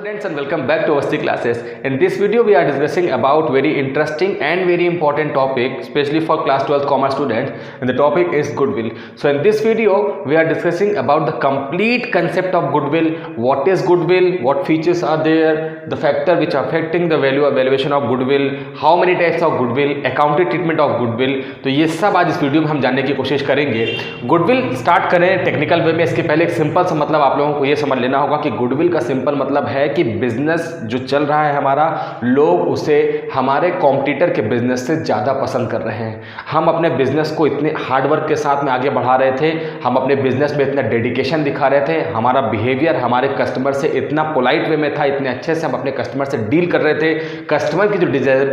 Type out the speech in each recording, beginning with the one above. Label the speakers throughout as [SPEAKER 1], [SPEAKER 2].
[SPEAKER 1] students and welcome back to Avasti classes. In this video we are discussing about very interesting and very important topic especially for class 12 commerce students, and the topic is goodwill. So in this video we are discussing about the complete concept of goodwill. What is goodwill, what features are there, the factor which are affecting the valuation of goodwill, how many types of goodwill, accounting treatment of goodwill. तो ये सब आज इस video में हम जानने की कोशिश करेंगे. गुडविल स्टार्ट करें टेक्निकल वे में. इसके पहले एक सिंपल सा मतलब आप लोगों को ये समझ लेना होगा कि गुडविल का सिंपल मतलब है कि बिजनेस जो चल रहा है हमारा, लोग उसे हमारे कॉम्पिटिटर के बिजनेस से ज़्यादा पसंद कर रहे हैं. हम अपने बिजनेस को इतने हार्डवर्क के साथ में आगे बढ़ा रहे थे, हम अपने बिजनेस में इतना डेडिकेशन दिखा रहे थे, हमारा बिहेवियर हमारे कस्टमर से इतना पोलाइट वे में था, इतने अच्छे से हम अपने कस्टमर से डील कर रहे थे. कस्टमर की जो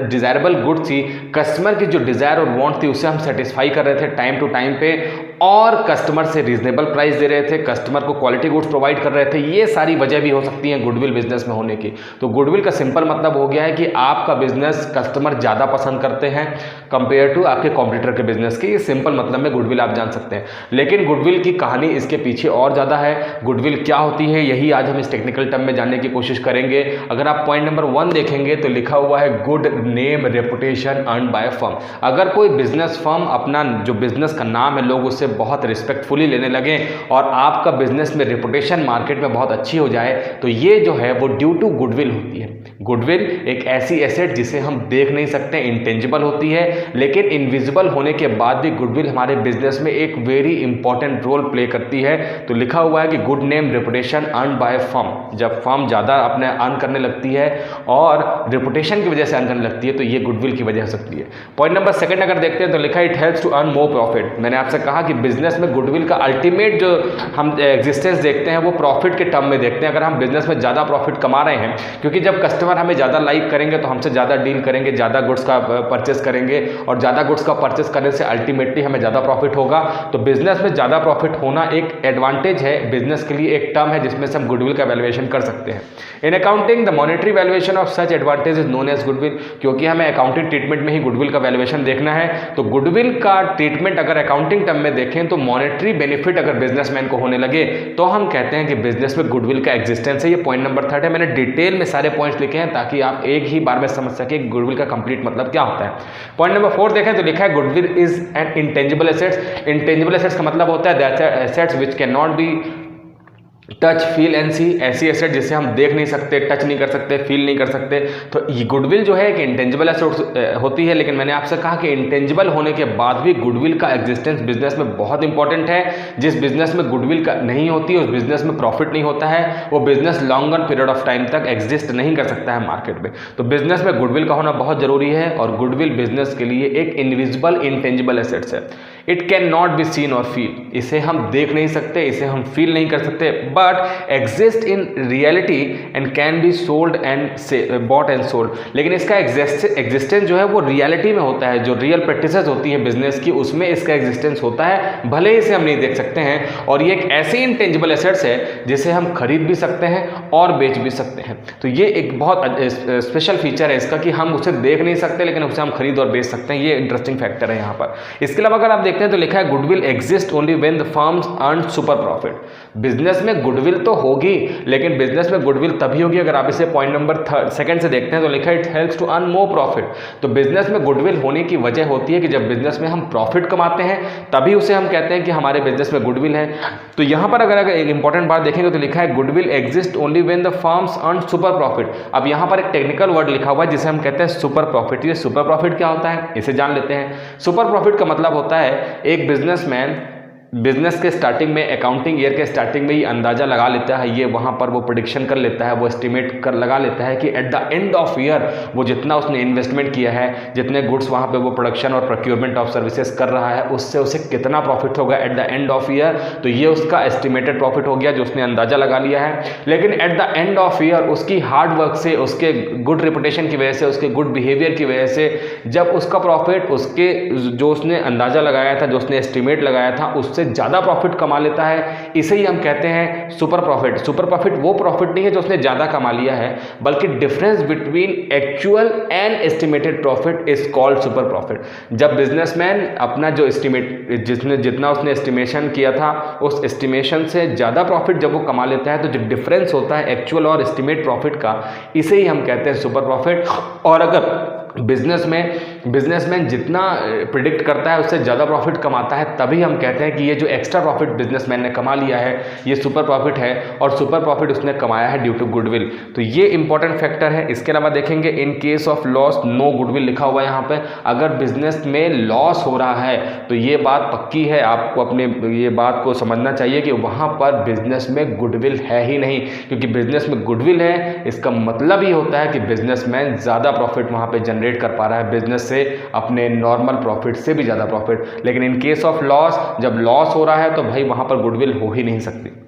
[SPEAKER 1] डिज़ायरेबल गुड थी, कस्टमर की जो डिज़ायर और वांट थी उसे हम सेटिस्फाई कर रहे थे टाइम टू टाइम पे, और कस्टमर से रीजनेबल प्राइस दे रहे थे, कस्टमर को क्वालिटी गुड्स प्रोवाइड कर रहे थे. ये सारी वजह भी हो सकती हैं गुडविल बिजनेस में होने की. तो गुडविल का सिंपल मतलब हो गया है कि आपका बिजनेस कस्टमर ज़्यादा पसंद करते हैं कंपेयर टू आपके कॉम्पिटिटर के बिजनेस की. ये सिंपल मतलब में गुडविल आप जान सकते हैं. लेकिन गुडविल की कहानी इसके पीछे और ज़्यादा है. गुडविल क्या होती है यही आज हम इस टेक्निकल टर्म में जानने की कोशिश करेंगे. अगर आप पॉइंट नंबर 1 देखेंगे तो लिखा हुआ है good name reputation earn by firm. अगर कोई बिजनेस फर्म अपना जो बिजनेस का नाम है लोग उससे बहुत रिस्पेक्टफुली लेने लगे और आपका बिजनेस में रेपुटेशन मार्केट में बहुत अच्छी हो जाए, तो ये जो है वो ड्यू टू गुडविल होती है. गुडविल एक ऐसी एसेट जिसे हम देख नहीं सकते, इंटेंजिबल होती है, लेकिन इनविजिबल होने के बाद भी गुडविल हमारे बिजनेस में एक वेरी इंपॉर्टेंट रोल प्ले करती है. तो लिखा हुआ है कि good name reputation earn by firm. जब फर्म ज़्यादा अपने अर्न करने लगती है और रेपुटेशन की वजह से अर्न करने लगती है तो ये गुडविल की वजह हो सकती है. पॉइंट नंबर 2 अगर देखते हैं तो लिखा है it helps to earn more profit. मैंने आपसे कहा कि बिजनेस में गुडविल का अल्टीमेट जो हम एग्जिस्टेंस देखते हैं वो प्रॉफिट के टर्म में देखते हैं. अगर हम बिजनेस में ज़्यादा प्रॉफिट कमा रहे हैं, क्योंकि जब कस्टमर हमें ज़्यादा लाइक करेंगे तो हमसे ज़्यादा डील करेंगे, ज़्यादा गुड्स का परचेस करेंगे, और ज़्यादा गुड्स का परचेस करने से अल्टीमेटली हमें ज़्यादा प्रॉफिट होगा. तो बिजनेस में ज़्यादा प्रॉफिट होना एक एडवांटेज है बिजनेस के लिए. एक टर्म है जिसमें से हम गुडविल का वैल्यूएशन कर सकते हैं. In accounting the monetary valuation of such advantage is known as goodwill. क्योंकि हमें अकाउंटिंग ट्रीटमेंट में ही गुडविल का वैल्यूएशन देखना है, तो गुडविल का ट्रीटमेंट अगर अकाउंटिंग टर्म में देखें तो मॉनेटरी बेनिफिट अगर बिजनेसमैन को होने लगे तो हम कहते हैं कि बिजनेस में गुडविल का एग्जिस्टेंस है. ये पॉइंट नंबर 3 है. मैंने डिटेल में सारे पॉइंट्स लिखे हैं ताकि आप एक ही बार में समझ सके गुडविल का कंप्लीट मतलब क्या होता है. पॉइंट नंबर 4 देखें तो लिखा है goodwill is an intangible assets. Intangible assets का मतलब होता है that assets which can not be touch feel and see. ऐसी एसेट जिसे हम देख नहीं सकते, टच नहीं कर सकते, फील नहीं कर सकते. तो ये गुडविल जो है कि इंटेंजिबल एसेट होती है. लेकिन मैंने आपसे कहा कि इंटेंजिबल होने के बाद भी गुडविल का एग्जिस्टेंस बिजनेस में बहुत इंपॉर्टेंट है. जिस बिजनेस में गुडविल का नहीं होती उस बिजनेस में प्रॉफिट नहीं होता है, वो business longer period of time तक एग्जिस्ट नहीं कर सकता है मार्केट में. तो बिजनेस में गुडविल का होना बहुत जरूरी है, और गुडविल बिजनेस के लिए एक इनविजिबल इंटेंजिबल एसेट्स है. It can not be seen और फील. इसे हम देख नहीं सकते, इसे हम फील नहीं कर सकते, but exist in reality and can be sold and bought and sold. लेकिन इसका एग्जिस्टेंस जो है वो रियलिटी में होता है. जो रियल प्रैक्टिसेस होती हैं बिजनेस की उसमें इसका एग्जिस्टेंस होता है, भले ही इसे हम नहीं देख सकते हैं. और ये एक ऐसी इंटेंजिबल एसेट्स है जिसे हम खरीद भी सकते हैं और बेच भी सकते हैं. तो ये एक बहुत स्पेशल फीचर है इसका कि हम उसे देख नहीं सकते लेकिन उसे हम खरीद और बेच सकते हैं. ये इंटरेस्टिंग फैक्टर है यहाँ पर. इसके अलावा अगर आप देखते हैं तो लिखा है goodwill exist only when the firms earn super profit. Business में गुडविल तो होगी, लेकिन बिजनेस में गुडविल तभी होगी अगर आप इसे पॉइंट नंबर 2 से देखते हैं तो लिखा है it helps to earn more profit. तो बिजनेस में गुडविल होने की वजह होती है कि जब बिजनेस में हम प्रॉफिट कमाते हैं तभी उसे हम कहते हैं कि हमारे बिजनेस में गुडविल है. तो यहां पर अगर एक इंपॉर्टेंट बात देखेंगे तो लिखा है goodwill exist only when the firms earn super profit. अब यहां पर एक टेक्निकल वर्ड लिखा हुआ है जिसे हम कहते हैं सुपर प्रॉफिट. ये सुपर प्रॉफिट क्या होता है इसे जान लेते हैं. सुपर प्रॉफिट का मतलब होता है एक बिजनेसमैन बिजनेस के स्टार्टिंग में, अकाउंटिंग ईयर के स्टार्टिंग में ही अंदाजा लगा लेता है, ये वहाँ पर वो प्रेडिक्शन कर लेता है, वो एस्टिमेट कर लगा लेता है कि at the end of year वो जितना उसने इन्वेस्टमेंट किया है, जितने गुड्स वहाँ पे वो प्रोडक्शन और प्रोक्योरमेंट ऑफ सर्विसेज कर रहा है, उससे उसे कितना प्रॉफिट होगा at the end of year. तो ये उसका एस्टिमेटेड प्रॉफिट हो गया जो उसने अंदाजा लगा लिया है. लेकिन at the end of year उसकी हार्ड वर्क से, उसके गुड रेपुटेशन की वजह से, उसके गुड बिहेवियर की वजह से जब उसका प्रॉफिट उसके जो उसने अंदाजा लगाया था, जो उसने एस्टिमेट लगाया था, उससे उससे ज़्यादा प्रॉफिट कमा लेता है, इसे ही हम कहते हैं सुपर प्रॉफिट। सुपर प्रॉफिट वो प्रॉफिट नहीं है जो उसने ज़्यादा कमा लिया है, बल्कि difference between actual and estimated profit is called super profit. जब बिजनेसमैन अपना जो जितना उसने एस्टिमेशन किया था उस एस्टिमेशन से ज़्यादा प्रॉफिट जब वो कमा लेता है, तो जो डिफरेंस होता है एक्चुअल और एस्टिमेट प्रॉफिट का, इसे ही हम कहते हैं सुपर प्रॉफिट। और अगर बिजनेसमैन जितना प्रिडिक्ट करता है उससे ज़्यादा प्रॉफिट कमाता है, तभी हम कहते हैं कि ये जो एक्स्ट्रा प्रॉफिट बिजनेसमैन ने कमा लिया है ये सुपर प्रॉफिट है, और सुपर प्रॉफिट उसने कमाया है ड्यू टू गुडविल। तो ये इंपॉर्टेंट फैक्टर है। इसके अलावा देखेंगे in case of loss no goodwill लिखा हुआ है यहाँ पे। अगर बिजनेस में लॉस हो रहा है तो ये बात पक्की है, आपको अपने ये बात को समझना चाहिए कि वहाँ पर बिजनेस में गुडविल है ही नहीं, क्योंकि बिजनेस में गुडविल है इसका मतलब ही होता है कि बिजनेसमैन ज़्यादा प्रॉफिट वहाँ पे जनरेट कर पा रहा है बिजनेस से, अपने नॉर्मल प्रॉफिट से भी ज़्यादा प्रॉफिट। लेकिन इन केस ऑफ लॉस, जब लॉस हो रहा है तो भाई वहाँ पर गुडविल हो ही नहीं सकती।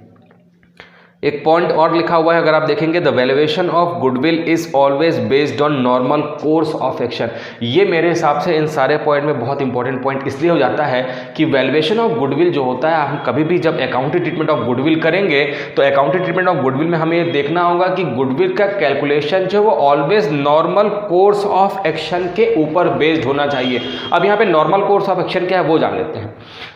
[SPEAKER 1] एक पॉइंट और लिखा हुआ है, अगर आप देखेंगे, the valuation of goodwill is always based on normal course of action. ये मेरे हिसाब से इन सारे पॉइंट में बहुत इंपॉर्टेंट पॉइंट इसलिए हो जाता है कि वैल्यूएशन ऑफ गुडविल जो होता है, हम कभी भी जब अकाउंटिंग ट्रीटमेंट ऑफ गुडविल करेंगे तो अकाउंटिंग ट्रीटमेंट ऑफ गुडविल में हमें ये देखना होगा कि गुडविल का कैलकुलेशन जो वो always normal course of action के ऊपर बेस्ड होना चाहिए। अब यहाँ पे नॉर्मल कोर्स ऑफ एक्शन क्या है वो जान लेते हैं।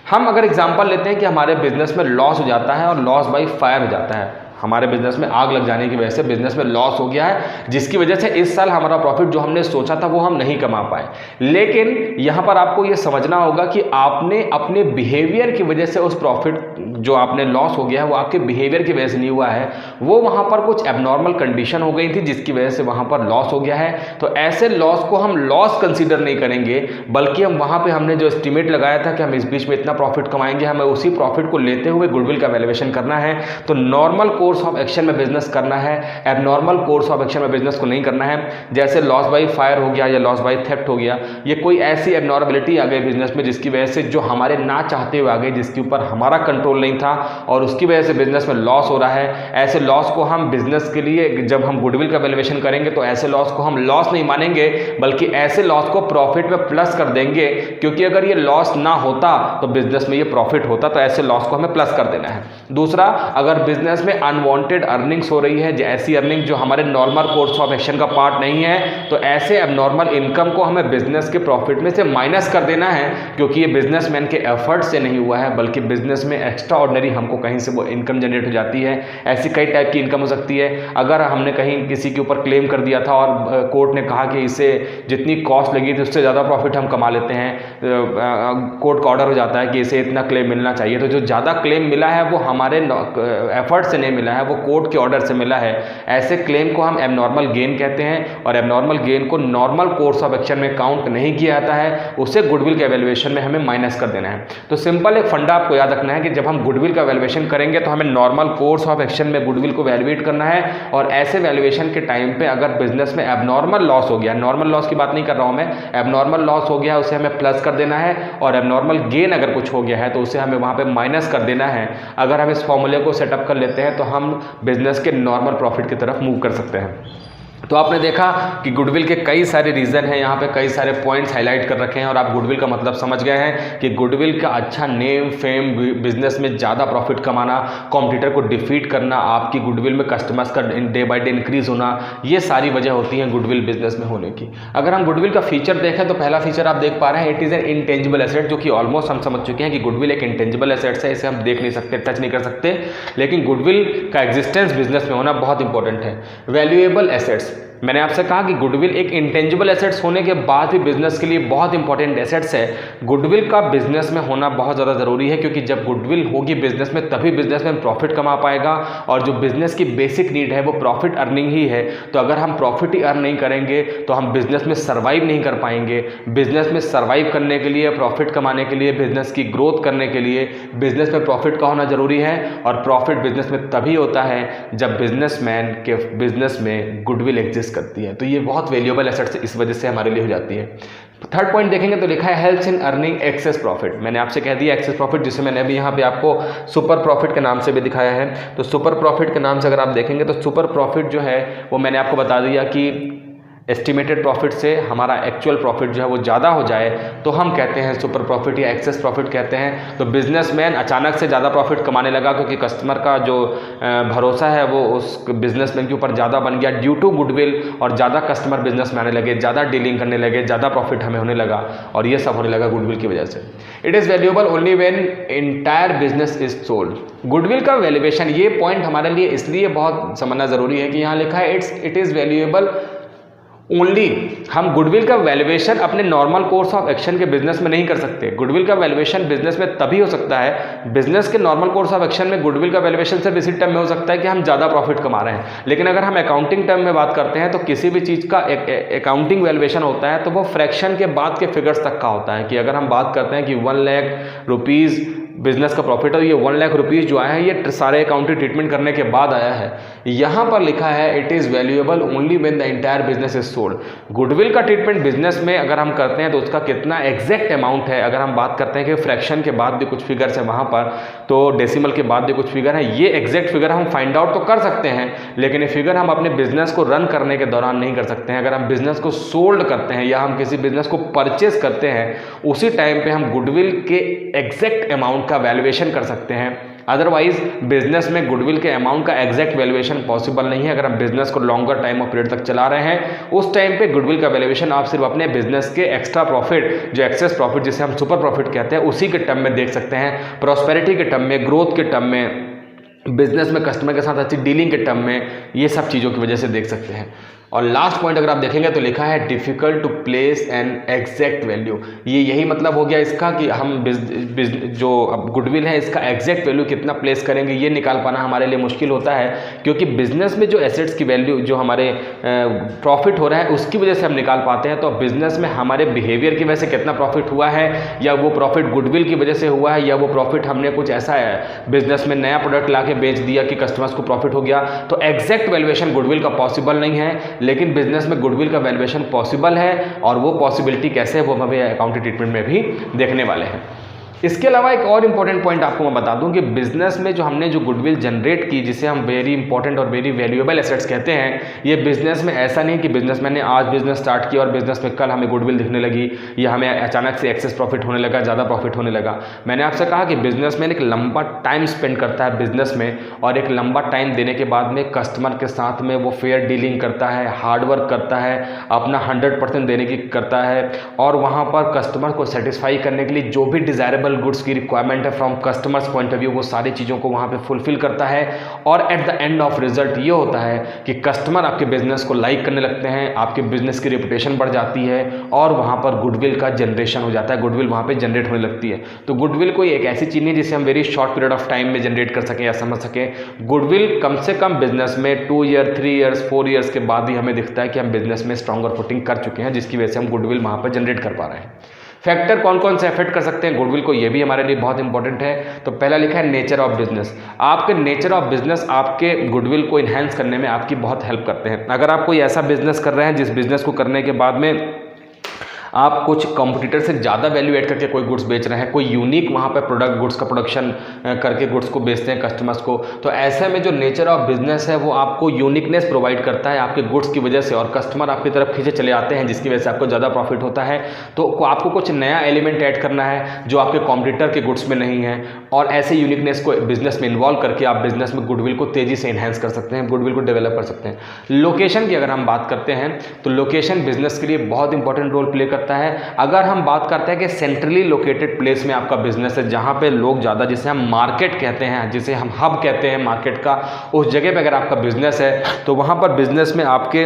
[SPEAKER 1] हम अगर एग्जांपल लेते हैं कि हमारे बिजनेस में लॉस हो जाता है और लॉस बाय फायर हो जाता है, हमारे बिजनेस में आग लग जाने की वजह से बिजनेस में लॉस हो गया है, जिसकी वजह से इस साल हमारा प्रॉफिट जो हमने सोचा था वो हम नहीं कमा पाए। लेकिन यहाँ पर आपको ये समझना होगा कि आपने अपने बिहेवियर की वजह से उस प्रॉफिट जो आपने लॉस हो गया है वो आपके बिहेवियर की वजह से नहीं हुआ है, वो वहाँ पर कुछ एबनॉर्मल कंडीशन हो गई थी जिसकी वजह से वहाँ पर लॉस हो गया है। तो ऐसे लॉस को हम लॉस कंसीडर नहीं करेंगे, बल्कि हम वहाँ पर हमने जो एस्टिमेट लगाया था कि हम इस बीच में इतना प्रॉफिट कमाएंगे, हमें उसी प्रॉफिट को लेते हुए गुडविल का वैल्यूएशन करना है। तो नॉर्मल कोर्स ऑफ एक्शन में बिजनेस करना है, एबनॉर्मल कोर्स ऑफ एक्शन में बिजनेस को नहीं करना है। जैसे लॉस बाय फायर हो गया या लॉस बाय थेफ्ट हो गया, ये कोई ऐसी एबनॉर्मलिटी आ गई बिजनेस में जिसकी वजह से, जो हमारे ना चाहते हुए आ गई, जिसके ऊपर हमारा कंट्रोल नहीं था और उसकी वजह से बिजनेस में लॉस हो रहा है। ऐसे लॉस को हम बिजनेस के लिए, जब हम गुडविल का वैल्यूएशन करेंगे तो ऐसे लॉस को हम लॉस नहीं मानेंगे, बल्कि ऐसे लॉस को प्रॉफिट में प्लस कर देंगे, क्योंकि अगर ये लॉस ना होता तो बिजनेस में ये प्रॉफिट होता, तो ऐसे लॉस को हमें प्लस कर देना है। दूसरा, अगर बिजनेस में अनवांटेड अर्निंग्स हो रही है, ऐसी अर्निंग जो हमारे नॉर्मल कोर्स ऑफ एक्शन का पार्ट नहीं है, तो ऐसे एबनॉर्मल इनकम को हमें बिजनेस के प्रॉफिट में से माइनस कर देना है, क्योंकि ये बिजनेसमैन के एफर्ट से नहीं हुआ है, बल्कि बिजनेस में एक्स्ट्रा ऑर्डिनरी हमको कहीं से वो इनकम जनरेट हो जाती है। ऐसी कई टाइप की इनकम हो सकती है। अगर हमने कहीं किसी के ऊपर क्लेम कर दिया था और कोर्ट ने कहा कि इसे जितनी कॉस्ट लगी थी उससे ज़्यादा प्रॉफिट हम कमा लेते हैं, कोर्ट का ऑर्डर हो जाता है कि इसे इतना क्लेम मिलना चाहिए, तो जो ज़्यादा क्लेम मिला है वो हमारे एफर्ट से नहीं मिला है, वो कोर्ट के ऑर्डर से मिला है। ऐसे क्लेम को हम एबनॉर्मल गेन कहते हैं, और एबनॉर्मल गेन को नॉर्मल कोर्स ऑफ एक्शन में काउंट नहीं किया जाता है, उसे गुडविल के वैल्यूएशन में हमें माइनस कर देना है। तो सिंपल एक फंडा आपको याद रखना है कि जब हम गुडविल का वैल्यूएशन करेंगे तो हमें नॉर्मल कोर्स ऑफ एक्शन में गुडविल को वैल्यूएट करना है, और ऐसे वैल्यूएशन के टाइम पे अगर बिजनेस में एबनॉर्मल लॉस हो गया, नॉर्मल लॉस की बात नहीं कर रहा हूं मैं, एबनॉर्मल लॉस हो गया उसे हमें प्लस कर देना है, और एबनॉर्मल गेन अगर कुछ हो गया है तो उसे हमें वहां पे माइनस कर देना है। अगर हम इस फॉर्मूले को सेटअप कर लेते हैं तो हम बिजनेस के नॉर्मल प्रॉफिट की तरफ मूव कर सकते हैं। तो आपने देखा कि गुडविल के कई सारे रीज़न हैं, यहाँ पे कई सारे पॉइंट्स हाईलाइट कर रखे हैं, और आप गुडविल का मतलब समझ गए हैं कि गुडविल का अच्छा नेम फेम, बिजनेस में ज़्यादा प्रॉफिट कमाना, कॉम्पिटिटर को डिफीट करना, आपकी गुडविल में कस्टमर्स का डे बाय डे इंक्रीज होना, ये सारी वजह होती हैं गुडविल बिजनेस में होने की। अगर हम गुडविल का फीचर देखें तो पहला फीचर आप देख पा रहे हैं, it is an intangible asset, जो कि ऑलमोस्ट हम समझ चुके हैं कि गुडविल एक इंटेंजिबल एसेट्स है, इसे हम देख नहीं सकते, टच नहीं कर सकते, लेकिन गुडविल का एग्जिस्टेंस बिजनेस में होना बहुत इंपॉर्टेंट है। वैल्यूएबल एसेट्स, मैंने आपसे कहा कि गुडविल एक इंटेंजिबल एसेट्स होने के बाद भी बिजनेस के लिए बहुत इंपॉर्टेंट एसेट्स है। गुडविल का बिजनेस में होना बहुत ज़्यादा ज़रूरी है, क्योंकि जब गुडविल होगी बिजनेस में तभी बिजनेस में प्रॉफिट कमा पाएगा, और जो बिजनेस की बेसिक नीड है वो प्रॉफिट अर्निंग ही है। तो अगर हम प्रॉफिट ही अर्न नहीं करेंगे तो हम बिजनेस में सर्वाइव नहीं कर पाएंगे। बिजनेस में सर्वाइव करने के लिए, प्रॉफिट कमाने के लिए, बिजनेस की ग्रोथ करने के लिए बिजनेस में प्रॉफिट का होना ज़रूरी है, और प्रॉफिट बिजनेस में तभी होता है जब बिजनेसमैन के बिजनेस में गुडविल एग्जिस्ट करती है। तो ये बहुत वैल्यूएबल एसेट्स इस वजह से हमारे लिए हो जाती है। थर्ड पॉइंट देखेंगे तो लिखा है helps in earning access profit. मैंने आपसे कह दिया एक्सेस प्रॉफिट, जिसे मैंने अभी यहाँ पे आपको सुपर प्रॉफिट के नाम से भी दिखाया है। तो सुपर प्रॉफिट के नाम से अगर आप देखेंगे तो सुपर प्रॉफिट जो है वो मैंने आपको बता दिया कि एस्टिमेटेड प्रॉफिट से हमारा एक्चुअल प्रॉफिट जो है वो ज़्यादा हो जाए तो हम कहते हैं सुपर प्रॉफिट या एक्सेस प्रॉफिट कहते हैं। तो बिजनेसमैन अचानक से ज़्यादा प्रॉफिट कमाने लगा क्योंकि कस्टमर का जो भरोसा है वो उस बिजनेसमैन के ऊपर ज़्यादा बन गया ड्यू टू गुडविल, और ज़्यादा कस्टमर बिजनेस में आने लगे, ज़्यादा डीलिंग करने लगे, ज़्यादा प्रॉफिट हमें होने लगा, और ये सब होने लगा गुडविल की वजह से। It is valuable only when entire business is sold. Goodwill का वैल्यूएशन, ये पॉइंट हमारे लिए इसलिए बहुत समझना ज़रूरी है कि यहाँ लिखा है इट इज़ वैल्यूएबल ओनली। हम गुडविल का वैल्यूएशन अपने नॉर्मल कोर्स ऑफ एक्शन के बिजनेस में नहीं कर सकते। गुडविल का वैल्यूएशन बिजनेस में तभी हो सकता है, बिजनेस के नॉर्मल कोर्स ऑफ एक्शन में गुडविल का वैल्यूएशन सिर्फ इसी टर्म में हो सकता है कि हम ज़्यादा प्रॉफिट कमा रहे हैं। लेकिन अगर हम अकाउंटिंग टर्म में बात करते हैं तो किसी भी चीज़ का अकाउंटिंग वैल्यूएशन होता है तो वो फ्रैक्शन के बाद के फिगर्स तक का होता है। कि अगर हम बात करते हैं कि 1 लाख रुपीज़ बिजनेस का प्रॉफिट है, ये 1 लाख रुपीज़ जो आया है ये सारे अकाउंटिंग ट्रीटमेंट करने के बाद आया है। यहाँ पर लिखा है it is valuable only when the entire business is sold. Goodwill का ट्रीटमेंट बिजनेस में अगर हम करते हैं तो उसका कितना एग्जैक्ट अमाउंट है, अगर हम बात करते हैं कि फ्रैक्शन के बाद भी कुछ फिगर्स है वहाँ पर, तो डेसिमल के बाद भी कुछ फिगर है, ये एग्जैक्ट फिगर हम फाइंड आउट तो कर सकते हैं, लेकिन ये फिगर हम अपने बिजनेस को रन करने के दौरान नहीं कर सकते हैं। अगर हम बिजनेस को सोल्ड करते हैं या हम किसी बिजनेस को परचेज करते हैं उसी टाइम पे हम गुडविल के एग्जैक्ट अमाउंट का वैल्यूएशन कर सकते हैं। अदरवाइज बिजनेस में गुडविल के अमाउंट का एग्जैक्ट वैल्यूएशन पॉसिबल नहीं है। अगर हम बिजनेस को लॉन्गर टाइम ऑफ पीरियड तक चला रहे हैं उस टाइम पे गुडविल का वैल्यूएशन आप सिर्फ अपने बिजनेस के एक्स्ट्रा प्रॉफिट, जो एक्सेस प्रॉफिट जिसे हम सुपर प्रॉफिट कहते हैं, उसी के टर्म में देख सकते हैं। प्रॉस्पेरिटी के टर्म में, ग्रोथ के टर्म में, बिजनेस में कस्टमर के साथ अच्छी डीलिंग के टर्म में, ये सब चीज़ों की वजह से देख सकते हैं। और लास्ट पॉइंट अगर आप देखेंगे तो लिखा है difficult to place an exact value. ये यही मतलब हो गया इसका कि हम जो अब गुडविल है इसका एग्जैक्ट वैल्यू कितना प्लेस करेंगे ये निकाल पाना हमारे लिए मुश्किल होता है, क्योंकि बिजनेस में जो एसेट्स की वैल्यू, जो हमारे प्रॉफिट हो रहा है उसकी वजह से हम निकाल पाते हैं। तो बिजनेस में हमारे बिहेवियर की वजह से कितना प्रॉफिट हुआ है, या वो प्रॉफिट गुडविल की वजह से हुआ है, या वो प्रॉफिट हमने कुछ ऐसा है बिजनेस में नया प्रोडक्ट ला के बेच दिया कि कस्टमर्स को प्रॉफिट हो गया, तो एग्जैक्ट वैल्यूएशन गुडविल का पॉसिबल नहीं है। लेकिन बिजनेस में गुडविल का वैल्यूएशन पॉसिबल है, और वो पॉसिबिलिटी कैसे है वो हम अभी अकाउंटिंग ट्रीटमेंट में भी देखने वाले हैं। इसके अलावा एक और इंपॉर्टेंट पॉइंट आपको मैं बता दूं कि बिजनेस में जो हमने जो गुडविल जनरेट की, जिसे हम वेरी इंपॉर्टेंट और वेरी वैल्यूएबल एसेट्स कहते हैं, ये बिजनेस में ऐसा नहीं कि बिजनेसमैन ने आज बिजनेस स्टार्ट किया और बिजनेस में कल हमें गुडविल दिखने लगी या हमें अचानक से एक्सेस प्रॉफिट होने लगा, ज़्यादा प्रॉफिट होने लगा। मैंने आपसे कहा कि बिजनेसमैन एक लंबा टाइम स्पेंड करता है बिजनेस में, और एक लंबा टाइम देने के बाद में कस्टमर के साथ में वो फेयर डीलिंग करता है, हार्डवर्क करता है, अपना 100% देने की करता है, और वहाँ पर कस्टमर को सेटिस्फाई करने के लिए जो भी डिज़ायरेबल गुड्स की रिक्वायरमेंट है from customers point of view, वो सारी चीज़ों को वहाँ पे फुलफिल करता है। और at the end of result ये होता है कि कस्टमर आपके बिजनेस को लाइक करने लगते हैं, आपके बिजनेस की रेपुटेशन बढ़ जाती है, और वहाँ पर गुडविल का जनरेशन हो जाता है, गुडविल वहाँ पे जनरेट होने लगती है। तो गुडविल कोई एक ऐसी चीज़ नहीं जिसे हम very short period of time में जनरेट कर सकें या समझ सकें। गुडविल कम से कम बिजनेस में 2 ईयर, 3 ईयर्स, 4 ईयर्स के बाद ही हमें दिखता है कि हम बिजनेस में स्ट्रॉन्गर फुटिंग कर चुके हैं, जिसकी वजह से हम गुडविल वहाँ पर जनरेट कर पा रहे हैं। फैक्टर कौन कौन से अफेक्ट कर सकते हैं गुडविल को, ये भी हमारे लिए बहुत इंपॉर्टेंट है। तो पहला लिखा है नेचर ऑफ बिजनेस। आपके नेचर ऑफ बिजनेस आपके गुडविल को इन्हेंस करने में आपकी बहुत हेल्प करते हैं। अगर आप कोई ऐसा बिजनेस कर रहे हैं जिस बिजनेस को करने के बाद में आप कुछ कॉम्पिटिटर से ज़्यादा वैल्यू ऐड करके कोई गुड्स बेच रहे हैं, कोई यूनिक वहाँ पे प्रोडक्ट गुड्स का प्रोडक्शन करके गुड्स को बेचते हैं कस्टमर्स को, तो ऐसे में जो नेचर ऑफ बिजनेस है वो आपको यूनिकनेस प्रोवाइड करता है आपके गुड्स की वजह से, और कस्टमर आपकी तरफ खींचे चले आते हैं, जिसकी वजह से आपको ज़्यादा प्रॉफिट होता है। तो आपको कुछ नया एलिमेंट ऐड करना है जो आपके कॉम्पिटिटर के गुड्स में नहीं है, और ऐसे यूनिकनेस को बिजनेस में इन्वॉल्व करके आप बिजनेस में गुडविल को तेज़ी से इन्हेंस कर सकते हैं, गुडविल को डेवलप कर सकते हैं। लोकेशन की अगर हम बात करते हैं तो लोकेशन बिजनेस के लिए बहुत इंपॉर्टेंट रोल प्ले करता है। अगर हम बात करते हैं कि सेंट्रली लोकेटेड प्लेस में आपका बिजनेस है, जहां पे लोग ज़्यादा, जिसे हम मार्केट कहते हैं, जिसे हम हब कहते हैं मार्केट का, उस जगह पे अगर आपका बिजनेस है तो वहां पर बिजनेस में आपके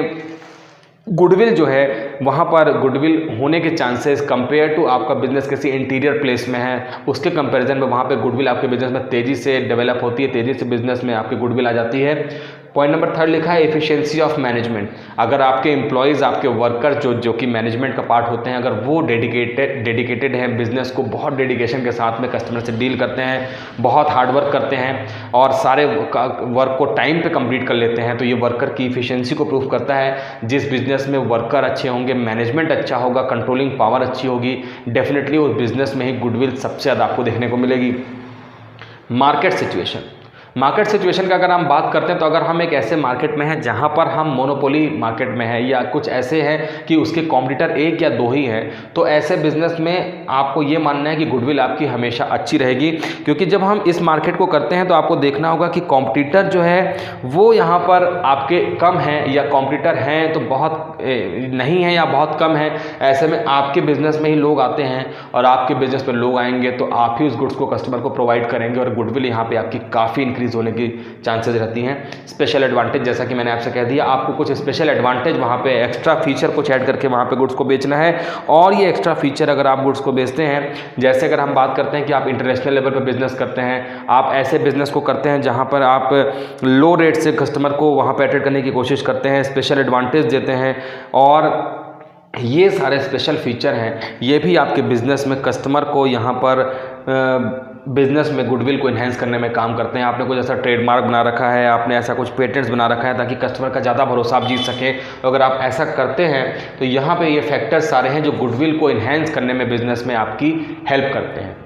[SPEAKER 1] गुडविल जो है, वहाँ पर गुडविल होने के चांसेस कंपेयर टू आपका बिजनेस किसी इंटीरियर प्लेस में है, उसके कंपैरिजन में वहाँ पे गुडविल आपके बिजनेस में तेज़ी से डेवलप होती है, तेज़ी से बिजनेस में आपकी गुडविल आ जाती है। पॉइंट नंबर 3 लिखा है एफिशिएंसी ऑफ मैनेजमेंट। अगर आपके एम्प्लॉयज़, आपके वर्कर जो कि मैनेजमेंट का पार्ट होते हैं, अगर वो डेडिकेटेड हैं बिजनेस को, बहुत डेडिकेशन के साथ में कस्टमर से डील करते हैं, बहुत हार्डवर्क करते हैं और सारे वर्क को टाइम पे कंप्लीट कर लेते हैं, तो ये वर्कर की इफिशिएंसी को प्रूव करता है। जिस बिजनेस में वर्कर अच्छे होंगे, मैनेजमेंट अच्छा होगा, कंट्रोलिंग पावर अच्छी होगी, डेफिनेटली उस बिजनेस में ही गुडविल सबसे ज़्यादा आपको देखने को मिलेगी। मार्केट सिचुएशन, मार्केट सिचुएशन का अगर हम बात करते हैं तो अगर हम एक ऐसे मार्केट में हैं जहां पर हम मोनोपोली मार्केट में हैं या कुछ ऐसे हैं कि उसके कॉम्पिटिटर एक या दो ही हैं, तो ऐसे बिजनेस में आपको ये मानना है कि गुडविल आपकी हमेशा अच्छी रहेगी। क्योंकि जब हम इस मार्केट को करते हैं तो आपको देखना होगा कि कॉम्पिटिटर जो है वो यहाँ पर आपके कम हैं या कॉम्पिटिटर हैं तो बहुत नहीं है या बहुत कम है। ऐसे में आपके बिजनेस में ही लोग आते हैं और आपके बिजनेस में लोग आएंगे तो आप ही उस गुड्स को कस्टमर को प्रोवाइड करेंगे और गुडविल यहाँ पे आपकी काफ़ी इंक्रीज होने की चांसेस रहती हैं। स्पेशल एडवांटेज, जैसा कि मैंने आपसे कह दिया, आपको कुछ स्पेशल एडवांटेज वहाँ पे एक्स्ट्रा फीचर कुछ ऐड करके वहाँ पे गुड्स को बेचना है। और ये एक्स्ट्रा फीचर अगर आप गुड्स को बेचते हैं, जैसे अगर हम बात करते हैं कि आप इंटरनेशनल लेवल पर बिजनेस करते हैं, आप ऐसे बिजनेस को करते हैं जहाँ पर आप लो रेट से कस्टमर को वहाँ पर अटेंड करने की कोशिश करते हैं, स्पेशल एडवांटेज देते हैं, और ये सारे स्पेशल फीचर हैं, ये भी आपके बिजनेस में कस्टमर को यहाँ पर बिजनेस में गुडविल को इन्हेंस करने में काम करते हैं। आपने कुछ ऐसा ट्रेडमार्क बना रखा है, आपने ऐसा कुछ पेटेंट्स बना रखा है ताकि कस्टमर का ज़्यादा भरोसा आप जीत सकें। तो अगर आप ऐसा करते हैं तो यहाँ पे ये फैक्टर्स सारे हैं जो गुडविल को इन्हेंस करने में बिजनेस में आपकी हेल्प करते हैं।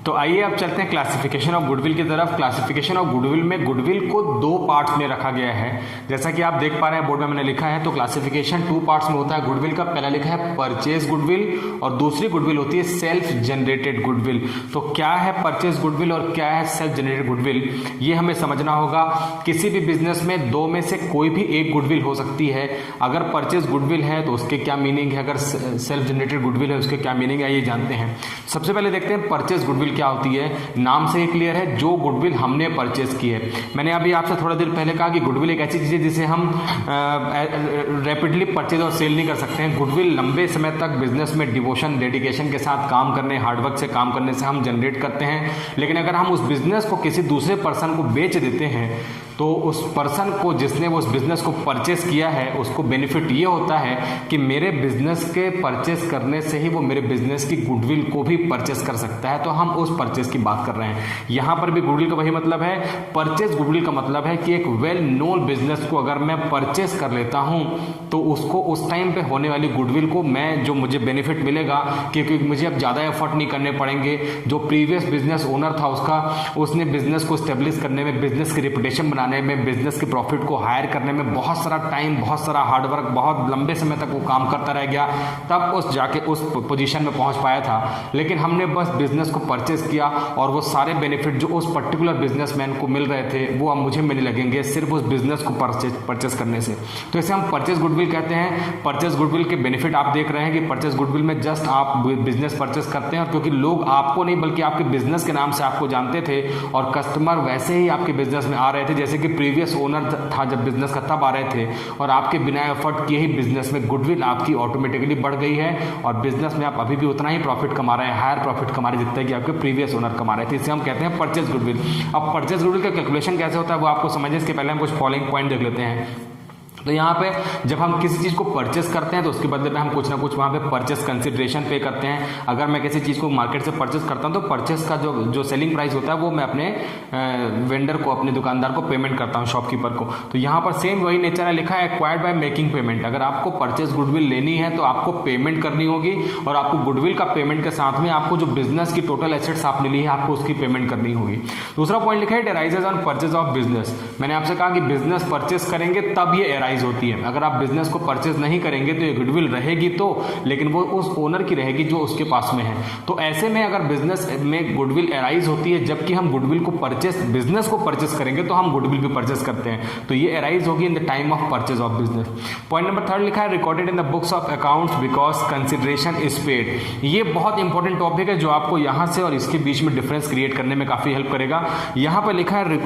[SPEAKER 1] तो आइए अब चलते हैं क्लासिफिकेशन ऑफ गुडविल की तरफ। क्लासिफिकेशन ऑफ गुडविल में गुडविल को दो पार्ट्स में रखा गया है, जैसा कि आप देख पा रहे हैं बोर्ड में मैंने लिखा है। तो क्लासिफिकेशन 2 पार्ट्स में होता है गुडविल का। पहला लिखा है परचेज गुडविल और दूसरी गुडविल होती है सेल्फ जनरेटेड गुडविल। तो क्या है परचेज गुडविल और क्या है सेल्फ जनरेटेड गुडविल, ये हमें समझना होगा। किसी भी बिजनेस में दो में से कोई भी एक गुडविल हो सकती है। अगर परचेज गुडविल है तो उसके क्या मीनिंग है, अगर सेल्फ जनरेटेड गुडविल है उसके क्या मीनिंग है, ये जानते हैं। सबसे पहले देखते हैं परचेज गुडविल क्या होती है। नाम से ही क्लियर है, जो गुडविल हमने परचेज की है। मैंने अभी आपसे थोड़ा देर पहले कहा कि गुडविल एक ऐसी चीज है जिसे हम रैपिडली परचेज और सेल नहीं कर सकते हैं। गुडविल लंबे समय तक बिजनेस में डिवोशन डेडिकेशन के साथ काम करने, हार्डवर्क से काम करने से हम जनरेट करते हैं। लेकिन अगर हम उस बिजनेस को किसी दूसरे पर्सन को बेच देते हैं तो उस पर्सन को जिसने उस बिजनेस को परचेस किया है उसको बेनिफिट ये होता है कि मेरे बिजनेस के परचेस करने से ही वो मेरे बिजनेस की गुडविल को भी परचेस कर सकता है। तो हम उस परचेस की बात कर रहे हैं। यहाँ पर भी गुडविल का वही मतलब है। परचेस गुडविल का मतलब है कि एक वेल नोन बिजनेस को अगर मैं परचेस कर लेता हूँ तो उसको उस टाइम पे होने वाली गुडविल को मैं जो मुझे बेनिफिट मिलेगा, क्योंकि मुझे अब ज़्यादा एफर्ट नहीं करने पड़ेंगे। जो प्रीवियस बिजनेस ओनर था उसने बिजनेस को स्टेब्लिश करने में, बिजनेस की रेपुटेशन बनाने में, बिजनेस के प्रॉफिट को हायर करने में बहुत सारा टाइम, बहुत सारा हार्डवर्क, बहुत लंबे समय तक वो काम करता रह गया, तब उस जाके उस पोजीशन में पहुंच पाया था। लेकिन हमने बस बिजनेस को परचेस किया और वो सारे बेनिफिट जो उस पर्टिकुलर बिजनेसमैन को मिल रहे थे वो अब मुझे मिलने लगेंगे सिर्फ उस बिजनेस को परचेस करने से। तो इसे हम परचेस गुडविल कहते हैं। परचेस गुडविल के बेनिफिट आप देख रहे हैं कि परचेस गुडविल में जस्ट आप बिजनेस परचेस करते हैं और क्योंकि लोग आपको नहीं बल्कि आपके बिजनेस के नाम से आपको जानते थे और कस्टमर वैसे ही आपके बिजनेस में आ रहे थे जैसे कि प्रीवियस ओनर था जब बिजनेस का, तब आ रहे थे और आपके बिना एफर्ट किए ही बिजनेस में गुडविल आपकी ऑटोमेटिकली बढ़ गई है और बिजनेस में आप अभी भी उतना ही प्रॉफिट कमा रहे हैं, हायर प्रॉफिट कमा रहे जितना कि आपके प्रीवियस ओनर कमा रहे थे। इसे हम कहते हैं परचेज गुडविल। अब परचेज गुडविल का कैलकुलेशन कैसे होता है वो आपको समझने इसके पहले हम कुछ फॉलोइंग पॉइंट देख लेते हैं। तो यहाँ पे जब हम किसी चीज़ को परचेस करते हैं तो उसके बदले में हम कुछ ना कुछ वहाँ पे परचेस कंसिडरेशन पे करते हैं। अगर मैं किसी चीज़ को मार्केट से परचेस करता हूँ तो परचेस का जो सेलिंग प्राइस होता है वो मैं अपने वेंडर को, अपने दुकानदार को पेमेंट करता हूँ, शॉपकीपर को। तो यहाँ पर सेम वही नेचर है, लिखा है एक्वायर्ड बाय मेकिंग पेमेंट। अगर आपको परचेस गुडविल लेनी है तो आपको पेमेंट करनी होगी और आपको गुडविल का पेमेंट के साथ में आपको जो बिजनेस की टोटल एसेट्स आपने ली है आपको उसकी पेमेंट करनी होगी। दूसरा पॉइंट लिखा है it arises on purchase of business. मैंने आपसे कहा कि बिजनेस परचेस करेंगे तब ये अराइज होती है। अगर आप बिजनेस को परचेज नहीं करेंगे तो ये गुडविल रहेगी तो, लेकिन वो उस ओनर की रहेगी जो उसके पास में है। तो ऐसे में अगर बिजनेस में गुडविल अराइज होती है जबकि हम गुडविल को परचेस, बिजनेस को परचेस करेंगे तो हम गुडविल भी परचेस करते हैं, तो ये अराइज होगी in the time of purchase of business. Point number 3 लिखा है recorded in the books of accounts because consideration is paid. ये बहुत इंपॉर्टेंट टॉपिक है जो आपको यहाँ से और इसके बीच में डिफरेंस क्रिएट करने में काफी हेल्प करेगा। यहाँ पर लिखा है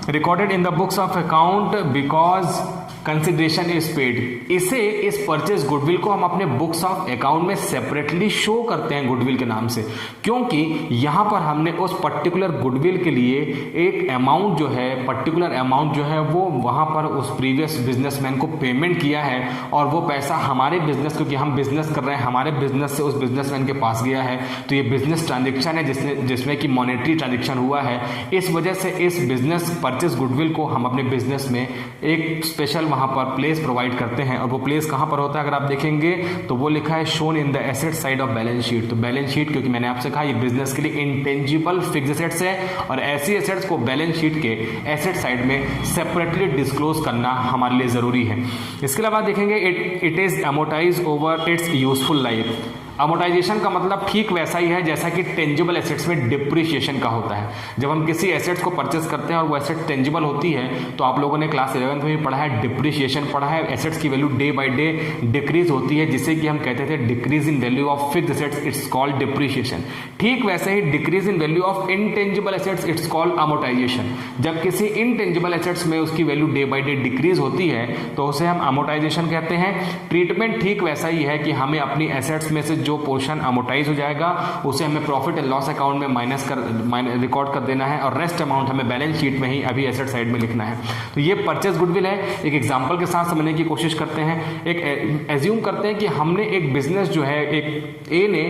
[SPEAKER 1] recorded in the books of account because consideration is paid. इसे, इस परचेज गुडविल को हम अपने बुक्स ऑफ अकाउंट में सेपरेटली शो करते हैं गुडविल के नाम से, क्योंकि यहां पर हमने उस पर्टिकुलर गुडविल के लिए एक अमाउंट जो है, पर्टिकुलर अमाउंट जो है वो वहां पर उस प्रीवियस बिजनेसमैन को पेमेंट किया है और वो पैसा हमारे बिजनेस, क्योंकि हम बिजनेस कर रहे हैं, हमारे बिजनेस से उस बिजनेसमैन के पास गया है, तो ये बिजनेस ट्रांजेक्शन है जिसमें कि मॉनेटरी ट्रांजेक्शन हुआ है। इस वजह से इस बिजनेस परचेज गुडविल को हम अपने बिजनेस में एक स्पेशल वहाँ पर प्लेस प्रोवाइड करते हैं, और वो प्लेस कहाँ पर होता है अगर आप देखेंगे तो वो लिखा है shown in the asset side of balance sheet. तो बैलेंस शीट, क्योंकि मैंने आपसे कहा ये बिजनेस के लिए इंटेंजिबल फिक्स एसेट्स है, और ऐसी एसेट्स को बैलेंस शीट के एसेट साइड में सेपरेटली डिस्क्लोज करना हमारे लिए ज़रूरी है। इसके अलावा देखेंगे it is amortise over it's useful life. Amortisation का मतलब ठीक वैसा ही है जैसा कि टेंजिबल एसेट्स में डिप्रिशिएशन का होता है। जब हम किसी एसेट्स को परचेस करते हैं और वो एसेट टेंजिबल होती है, तो आप लोगों ने क्लास 11th में भी पढ़ा है, डिप्रिशिएशन पढ़ा है, एसेट्स की value day by day decrease होती है, जिसे कि हम कहते थे decrease in value of fixed assets, it's called depreciation. ठीक वैसे ही decrease in value of intangible assets, it's called amortisation. जब किसी इनटेंजिबल एसेट्स में उसकी value day by day decrease होती है तो उसे हम अमोर्टाइजेशन कहते हैं। ट्रीटमेंट ठीक वैसा ही है कि हमें अपनी एसेट्स में से जो पोर्शन अमोर्टाइज हो जाएगा उसे हमें प्रॉफिट एंड लॉस अकाउंट में रिकॉर्ड कर देना है, और रेस्ट अमाउंट हमें बैलेंस शीट में ही अभी एसेट साइड में लिखना है। तो ये परचेज गुडविल है। एक एग्जांपल के साथ समझने की कोशिश करते हैं। एक एज्यूम करते हैं कि हमने एक बिजनेस जो है, एक ए ने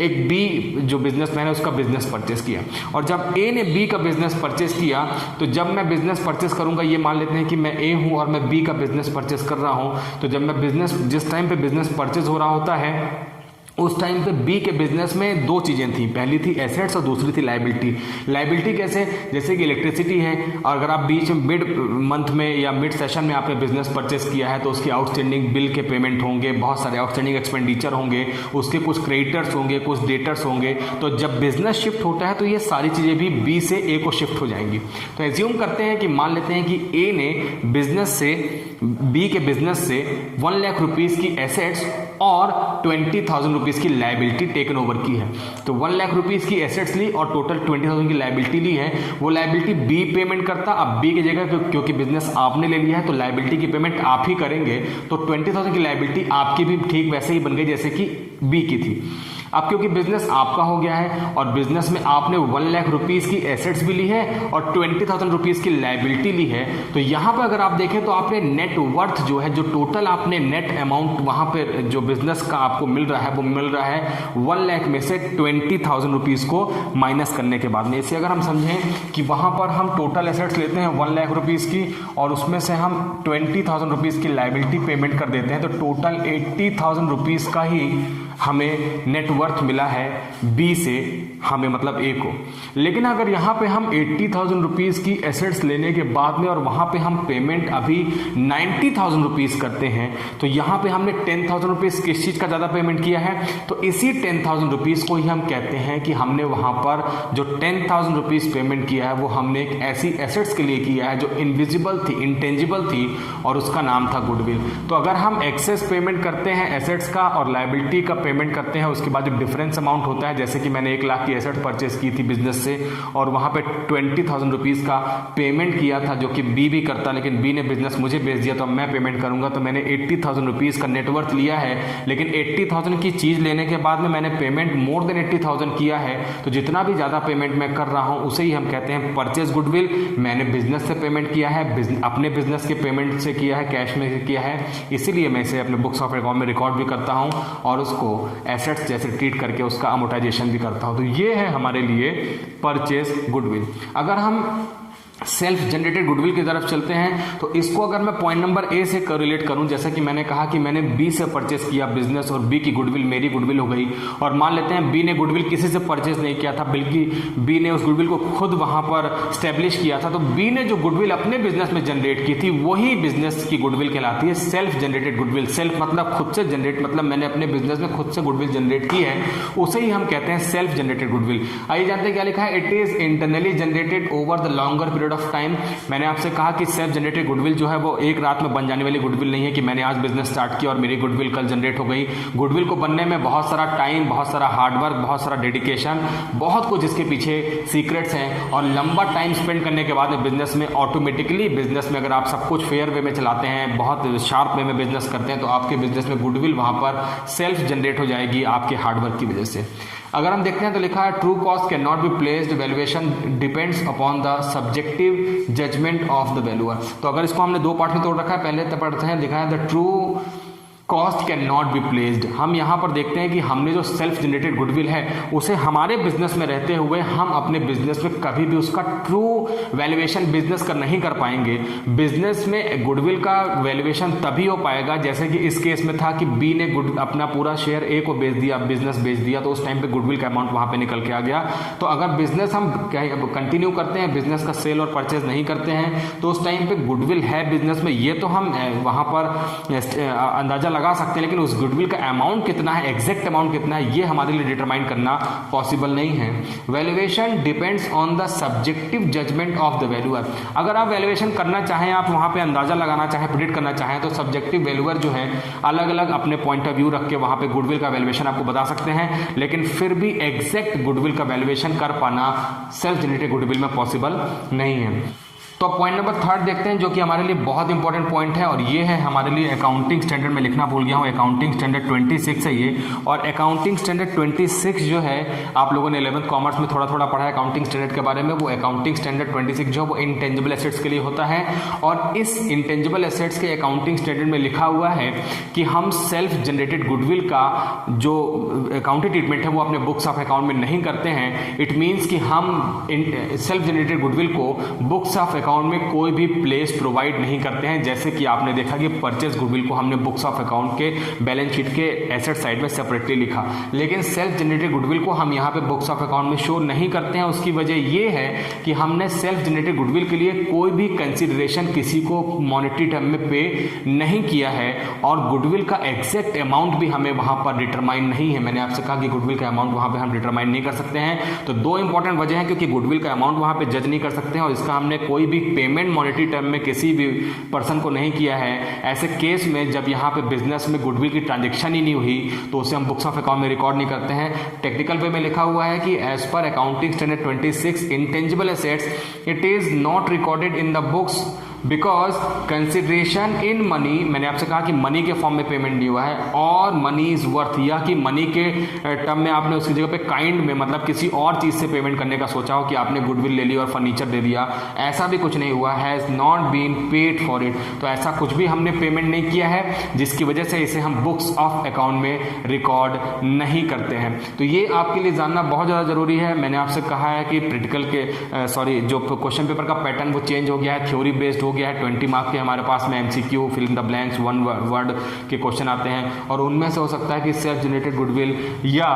[SPEAKER 1] एक बी जो बिजनेसमैन है उसका बिजनेस परचेस किया, और जब ए ने बी का बिजनेस परचेस किया तो जब मैं बिजनेस परचेस करूंगा, ये मान लेते हैं कि मैं ए हूं और मैं बी का बिजनेस परचेस कर रहा हूं, तो जब मैं बिजनेस जिस टाइम पे बिजनेस परचेस हो रहा होता है उस टाइम पे बी के बिजनेस में दो चीज़ें थी, पहली थी एसेट्स और दूसरी थी लाइबिलिटी। लाइबिलिटी कैसे, जैसे कि इलेक्ट्रिसिटी है, और अगर आप बीच में मिड मंथ में या मिड सेशन में आपने बिजनेस परचेस किया है तो उसकी आउटस्टैंडिंग बिल के पेमेंट होंगे, बहुत सारे आउटस्टैंडिंग एक्सपेंडिचर होंगे, उसके कुछ क्रेडिटर्स होंगे, कुछ डेटर्स होंगे। तो जब बिजनेस शिफ्ट होता है तो ये सारी चीज़ें भी बी से ए को शिफ्ट हो जाएंगी। तो एज्यूम करते हैं कि मान लेते हैं कि ए ने बिजनेस से बी के बिजनेस से 1 लाख रुपीज़ की एसेट्स और 20,000 रुपीज़ की लाइबिलिटी टेकन ओवर की है। तो 1 लाख रुपीज़ की एसेट्स ली और टोटल 20,000 की लाइबिलिटी ली है। वो लाइबिलिटी बी पेमेंट करता, अब बी की जगह क्योंकि बिजनेस आपने ले लिया है तो लाइबिलिटी की पेमेंट आप ही करेंगे, तो 20,000 की लाइबिलिटी आपकी भी ठीक वैसे ही बन गई जैसे कि बी की थी। अब क्योंकि बिजनेस आपका हो गया है और बिजनेस में आपने 1 लाख रुपीज़ की एसेट्स भी ली है और 20,000 रुपीज़ की लाइबिलिटी ली है, तो यहाँ पर अगर आप देखें तो आपने नेट वर्थ जो है, जो टोटल आपने नेट अमाउंट वहाँ पे जो बिजनेस का आपको मिल रहा है वो मिल रहा है 1 लाख में से 20,000 रुपीज़ को माइनस करने के बाद में। इसे अगर हम समझें कि वहाँ पर हम टोटल एसेट्स लेते हैं 1 लाख रुपीज़ की और उसमें से हम 20,000 रुपीज़ की लाइबिलिटी पेमेंट कर देते हैं, तो टोटल 80,000 रुपीज़ का ही हमें नेट वर्थ मिला है बी से, हमें मतलब ए को। लेकिन अगर यहाँ पे हम 80,000 रुपीज़ की एसेट्स लेने के बाद में और वहाँ पे हम पेमेंट अभी 90,000 रुपीज़ करते हैं, तो यहाँ पे हमने 10,000 रुपीज़ किस चीज़ का ज़्यादा पेमेंट किया है, तो इसी 10,000 रुपीज़ को ही हम कहते हैं कि हमने वहाँ पर जो 10,000 रुपीज़ पेमेंट किया है वो हमने एक ऐसी एसेट्स के लिए किया है जो इनविजिबल थी, इंटेंजिबल थी, और उसका नाम था गुडविल। तो अगर हम एक्सेस पेमेंट करते हैं एसेट्स का और लाइबिलिटी का पेमेंट करते हैं, उसके बाद जो डिफरेंस अमाउंट होता है, जैसे कि मैंने 1 लाख की एसेट परचेस की थी बिजनेस से और वहाँ पे 20,000 रुपीज़ का पेमेंट किया था जो कि बी भी करता, लेकिन बी ने बिजनेस मुझे भेज दिया तो अब मैं पेमेंट करूँगा, तो मैंने 80,000 रुपीज़ का नेटवर्थ लिया है। लेकिन 80,000 की चीज़ लेने के बाद में मैंने पेमेंट मोर देन 80,000 किया है, तो जितना भी ज़्यादा पेमेंट मैं कर रहा हूँ उसे ही हम कहते हैं परचेज गुडविल। मैंने बिजनेस से पेमेंट किया है, अपने बिजनेस के पेमेंट से किया है, कैश में किया है, इसीलिए मैं इसे अपने बुक्स ऑफ अकाउंट में रिकॉर्ड भी करता हूँ और उसको एसेट्स जैसे ट्रीट करके उसका अमोर्टाइजेशन भी करता हूँ। तो ये है हमारे लिए परचेज गुडविल। अगर हम सेल्फ जनरेटेड गुडविल की तरफ चलते हैं तो इसको अगर मैं पॉइंट नंबर ए से रिलेट करूं, जैसा कि मैंने कहा कि मैंने बी से परचेस किया बिजनेस और बी की गुडविल मेरी गुडविल हो गई, और मान लेते हैं बी ने गुडविल किसी से परचेस नहीं किया था बल्कि बी ने उस गुडविल को खुद वहां पर स्टैब्लिश किया था, तो बी ने जो गुडविल अपने बिजनेस में जनरेट की थी वही बिजनेस की गुडविल कहलाती है सेल्फ जनरेटेड गुडविल। सेल्फ मतलब खुद से जनरेट, मतलब मैंने अपने बिजनेस में खुद से गुडविल जनरेट की है, उसे ही हम कहते हैं सेल्फ जनरेटेड गुडविल। आइए जानते हैं क्या लिखा है, it is internally generated over the longer period of time. मैंने आपसे कहा कि सेल्फ जनरेटेड गुडविल जो है वो एक रात में बन जाने वाली गुडविल नहीं है कि मैंने आज बिजनेस स्टार्ट किया और मेरी गुडविल कल जनरेट हो गई। गुडविल को बनने में बहुत सारा टाइम, बहुत सारा हार्डवर्क, बहुत सारा डेडिकेशन, बहुत कुछ इसके पीछे सीक्रेट्स हैं, और लंबा टाइम स्पेंड करने के बाद में बिजनेस में ऑटोमेटिकली, बिजनेस में अगर आप सब कुछ फेयर वे में चलाते हैं, बहुत शार्प वे में बिजनेस करते हैं, तो आपके बिजनेस में गुडविल वहां पर सेल्फ जनरेट हो जाएगी आपके हार्डवर्क की वजह से। अगर हम देखते हैं तो लिखा है true cost can not be placed, valuation depends upon the subjective judgement of the valuer. तो अगर इसको हमने दो पार्ट में तोड़ रखा है, पहले तो पढ़ते हैं, लिखा है the true cost can not be placed. हम यहाँ पर देखते हैं कि हमने जो सेल्फ जनरेटेड गुडविल है उसे हमारे बिजनेस में रहते हुए हम अपने बिजनेस में कभी भी उसका ट्रू वैल्यूएशन बिजनेस का नहीं कर पाएंगे। बिजनेस में गुडविल का वैल्यूएशन तभी हो पाएगा जैसे कि इस केस में था कि बी ने अपना पूरा शेयर ए को बेच दिया, बिजनेस बेच दिया, तो उस टाइम पे गुडविल का अमाउंट वहाँ पे निकल के आ गया। तो अगर बिजनेस हम कंटिन्यू करते हैं, बिजनेस का सेल और परचेज नहीं करते हैं, तो उस टाइम पे गुडविल है बिजनेस में, ये तो हम वहाँ पर अंदाजा लगा सकते हैं, लेकिन उस गुडविल का अमाउंट कितना है, एग्जैक्ट अमाउंट कितना है, ये हमारे लिए डिटरमाइन करना पॉसिबल नहीं है। Valuation depends on the subjective judgement of the valuer. अगर आप वैल्यूएशन करना चाहें, आप वहाँ पे अंदाजा लगाना चाहें, प्रिडिक्ट करना चाहें, तो सब्जेक्टिव वैल्यूअर जो है अलग अलग अपने पॉइंट ऑफ व्यू रख के वहाँ पे गुडविल का वैल्यूएशन आपको बता सकते हैं, लेकिन फिर भी एग्जैक्ट गुडविल का वैल्यूएशन कर पाना सेल्फ जनरेटेड गुडविल में पॉसिबल नहीं है। तो पॉइंट नंबर 3 देखते हैं, जो कि हमारे लिए बहुत इंपॉर्टेंट पॉइंट है, और ये है हमारे लिए अकाउंटिंग स्टैंडर्ड में लिखना भूल गया हूँ, अकाउंटिंग स्टैंडर्ड 26 है ये। और अकाउंटिंग स्टैंडर्ड 26 जो है, आप लोगों ने 11th कॉमर्स में थोड़ा थोड़ा पढ़ा है अकाउंटिंग स्टैंडर्ड के बारे में। वो अकाउंटिंग स्टैंडर्ड 26 जो है वो इंटेंजिबल एसेट्स के लिए होता है, और इस इंटेंजिबल एसेट्स के अकाउंटिंग स्टैंडर्ड में लिखा हुआ है कि हम सेल्फ जनरेटेड गुडविल का जो अकाउंटिंग ट्रीटमेंट है वो अपने बुक्स ऑफ अकाउंट में नहीं करते हैं। इट मीन्स कि हम सेल्फ जनरेटेड गुडविल को बुक्स ऑफ अकाउंट में कोई भी प्लेस प्रोवाइड नहीं करते हैं। जैसे कि आपने देखा कि परचेज गुडविल को हमने बुक्स ऑफ अकाउंट के बैलेंस शीट के एसेट साइड में सेपरेटली लिखा, लेकिन सेल्फ जनरेटेड गुडविल को हम यहाँ पे बुक्स ऑफ अकाउंट में शो नहीं करते हैं। उसकी वजह ये है कि हमने सेल्फ जनरेटेड गुडविल के लिए कोई भी कंसिडरेशन किसी को मॉनेटरी टर्म में पे नहीं किया है, और गुडविल का एग्जैक्ट अमाउंट भी हमें वहाँ पर डिटरमाइन नहीं है। मैंने आपसे कहा कि गुडविल का अमाउंट वहाँ पर हम डिटरमाइन नहीं कर सकते हैं, तो 2 इंपॉर्टेंट वजह है क्योंकि गुडविल का अमाउंट वहाँ पर जज नहीं कर सकते हैं, और इसका हमने कोई भी पेमेंट मॉनेटरी टर्म में किसी भी पर्सन को नहीं किया है। ऐसे केस में जब यहाँ पे बिजनेस में गुडविल की ट्रांजैक्शन ही नहीं हुई तो उसे हम बुक्स ऑफ अकाउंट में रिकॉर्ड नहीं करते हैं। टेक्निकल वे में लिखा हुआ है कि as per accounting standard 26 intangible assets it is not recorded in the books because consideration in money, मैंने आपसे कहा कि मनी के फॉर्म में पेमेंट नहीं हुआ है, और मनी इज वर्थ, या कि मनी के टर्म में आपने उसकी जगह पे काइंड में मतलब किसी और चीज़ से पेमेंट करने का सोचा हो कि आपने गुडविल ले ली और फर्नीचर दे दिया, ऐसा भी कुछ नहीं हुआ। Has not been paid for it, तो ऐसा कुछ भी हमने पेमेंट नहीं किया है, जिसकी वजह से इसे हम बुक्स ऑफ अकाउंट में रिकॉर्ड नहीं करते हैं। तो ये आपके लिए जानना बहुत ज़्यादा ज़रूरी है। मैंने आपसे कहा है कि प्रैक्टिकल के जो क्वेश्चन पेपर का पैटर्न वो चेंज हो गया है, थ्योरी बेस्ड हो गया है। 20 मार्क के हमारे पास में MCQ, fill in the blanks, 1 word के क्वेश्चन आते हैं, और उनमें से हो सकता है कि सेल्फ जनरेटेड गुडविल या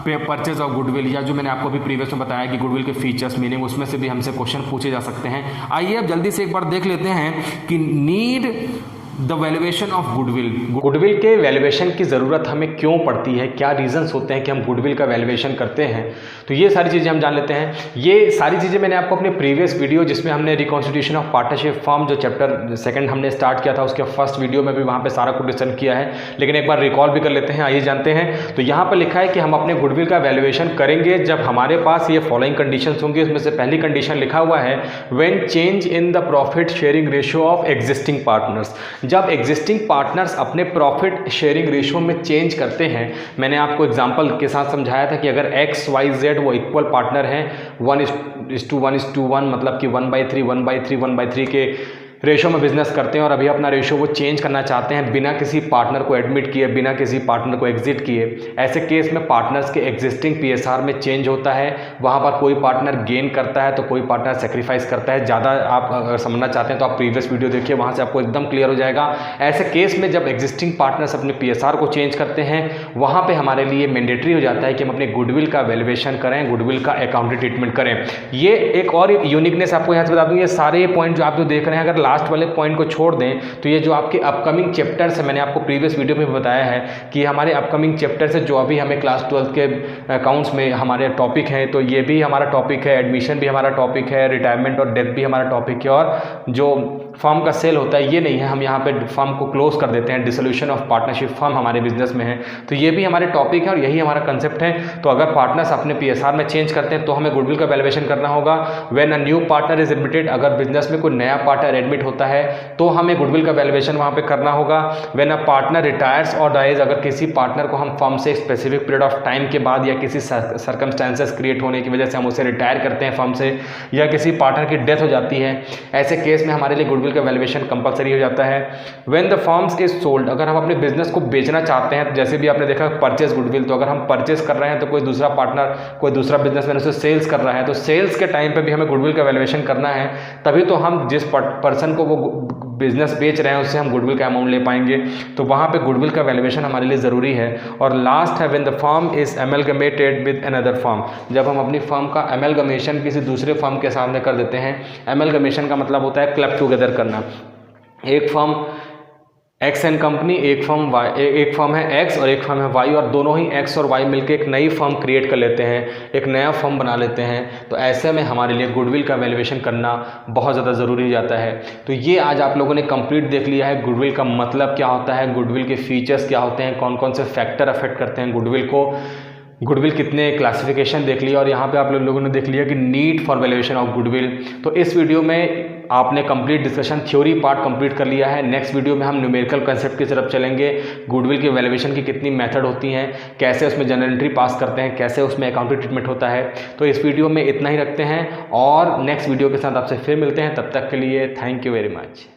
[SPEAKER 1] परचेज ऑफ गुडविल, या जो मैंने आपको अभी प्रीवियस में बताया कि गुडविल के फीचर्स, मीनिंग, उसमें से भी हमसे क्वेश्चन पूछे जा सकते हैं। आइए अब जल्दी से एक बार देख लेते हैं कि need the valuation of goodwill, goodwill के वैल्यूएशन की ज़रूरत हमें क्यों पड़ती है, क्या रीजंस होते हैं कि हम गुडविल का वैल्यूएशन करते हैं, तो ये सारी चीज़ें हम जान लेते हैं। ये सारी चीज़ें मैंने आपको अपने प्रीवियस वीडियो जिसमें हमने रिकॉन्स्टिट्यूशन ऑफ पार्टनरशिप फर्म जो चैप्टर 2 हमने स्टार्ट किया था उसके फर्स्ट वीडियो में भी वहाँ पे सारा कुछ डिस्कस किया है, लेकिन एक बार रिकॉल भी कर लेते हैं। आइए जानते हैं। तो यहाँ पर लिखा है कि हम अपने गुडविल का वैल्यूएशन करेंगे जब हमारे पास ये फॉलोइंग कंडीशंस होंगी। उसमें से पहली कंडीशन लिखा हुआ है when change in the profit sharing ratio of existing partners, जब एग्जिस्टिंग पार्टनर्स अपने प्रॉफिट शेयरिंग रेशियो में चेंज करते हैं। मैंने आपको एग्जांपल के साथ समझाया था कि अगर XYZ वो इक्वल पार्टनर हैं 1:1:1 मतलब कि 1/3 1/3 1/3 के रेशो में बिजनेस करते हैं, और अभी अपना रेशो वो चेंज करना चाहते हैं बिना किसी पार्टनर को एडमिट किए, बिना किसी पार्टनर को एग्जिट किए। ऐसे केस में पार्टनर्स के एग्जिस्टिंग PSR में चेंज होता है। वहाँ पर कोई पार्टनर गेन करता है तो कोई पार्टनर सेक्रीफाइस करता है। ज़्यादा आप अगर समझना चाहते हैं तो आप प्रीवियस वीडियो देखिए, वहाँ से आपको एकदम क्लियर हो जाएगा। ऐसे केस में जब एग्जिस्टिंग पार्टनर्स अपने PSR को चेंज करते हैं, वहाँ पर हमारे लिए मैंडेटरी हो जाता है कि हम अपने गुडविल का वैल्यूएशन करें, गुडविल का अकाउंटिंग ट्रीटमेंट करें। ये एक और यूनिकनेस आपको यहाँ से बता दूँ, ये सारे पॉइंट जो आप जो देख रहे हैं, अगर लास्ट वाले पॉइंट को छोड़ दें तो ये जो आपके अपकमिंग चैप्टर्स है, मैंने आपको प्रीवियस वीडियो में बताया है कि हमारे अपकमिंग चैप्टर्स है जो अभी हमें क्लास 12 के अकाउंट्स में हमारे टॉपिक हैं, तो ये भी हमारा टॉपिक है, एडमिशन भी हमारा टॉपिक है, रिटायरमेंट और डेथ भी हमारा टॉपिक है, और जो फर्म का सेल होता है ये नहीं है, हम यहाँ पे फर्म को क्लोज कर देते हैं। डिसोल्यूशन ऑफ पार्टनरशिप फर्म हमारे बिजनेस में है, तो ये भी हमारे टॉपिक है और यही हमारा कंसेप्ट है। तो अगर पार्टनर्स अपने PSR में चेंज करते हैं तो हमें गुडविल का वैल्यूएशन करना होगा। When a new partner is admitted, अगर बिजनेस में कोई नया पार्टनर एडमिट होता है तो हमें गुडविल का वैल्यूएशन वहाँ पे करना होगा। व्हेन अ पार्टनर रिटायर्स और डाइज, अगर किसी पार्टनर को हम फर्म से एक स्पेसिफिक पीरियड ऑफ टाइम के बाद या किसी सर्कमस्टेंसेस क्रिएट होने की वजह से हम उसे रिटायर करते हैं फर्म से, या किसी पार्टनर की डेथ हो जाती है, ऐसे केस में हमारे लिए गुडविल गुडविल का वैल्यूएशन कंपलसरी हो जाता है। When the firms is sold, अगर हम अपने बिजनेस को बेचना चाहते हैं, जैसे भी आपने देखा परचेज गुडविल, तो अगर हम परचेज कर रहे हैं तो कोई दूसरा पार्टनर, कोई दूसरा बिजनेसमैन उसे सेल्स कर रहा है, तो सेल्स के टाइम पे भी हमें गुडविल का वैल्यूएशन करना है, तभी तो हम जिस पर्सन को वो बिजनेस बेच रहे हैं उससे हम गुडविल का अमाउंट ले पाएंगे। तो वहाँ पे गुडविल का वैल्यूएशन हमारे लिए ज़रूरी है। और लास्ट है when the firm is amalgamated with another firm, जब हम अपनी फर्म का एमलगमेशन किसी दूसरे फर्म के सामने कर देते हैं। एमलगमेशन का मतलब होता है क्लब टुगेदर करना। एक फर्म एक्स एंड कंपनी, एक फर्म है एक्स और एक फर्म है वाई, और दोनों ही एक्स और वाई मिलकर एक नई फर्म क्रिएट कर लेते हैं, एक नया फर्म बना लेते हैं। तो ऐसे में हमारे लिए गुडविल का वैल्यूएशन करना बहुत ज़्यादा ज़रूरी हो जाता है। तो ये आज आप लोगों ने कंप्लीट देख लिया है गुडविल का मतलब क्या होता है, गुडविल के फीचर्स क्या होते हैं, कौन कौन से फैक्टर अफेक्ट करते हैं गुडविल को, गुडविल कितने क्लासिफिकेशन देख लिया, और यहाँ पे आप लोगों ने देख लिया कि need for valuation of goodwill. तो इस वीडियो में आपने complete discussion theory part complete कर लिया है। नेक्स्ट वीडियो में हम न्यूमेरिकल कंसेप्ट की तरफ चलेंगे। गुडविल की वैल्यूएशन की कितनी मेथड होती हैं, कैसे उसमें जनरल एंट्री पास करते हैं, कैसे उसमें अकाउंटिंग ट्रीटमेंट होता है। तो इस वीडियो में इतना ही रखते हैं और नेक्स्ट वीडियो के साथ आपसे फिर मिलते हैं। तब तक के लिए थैंक यू वेरी मच।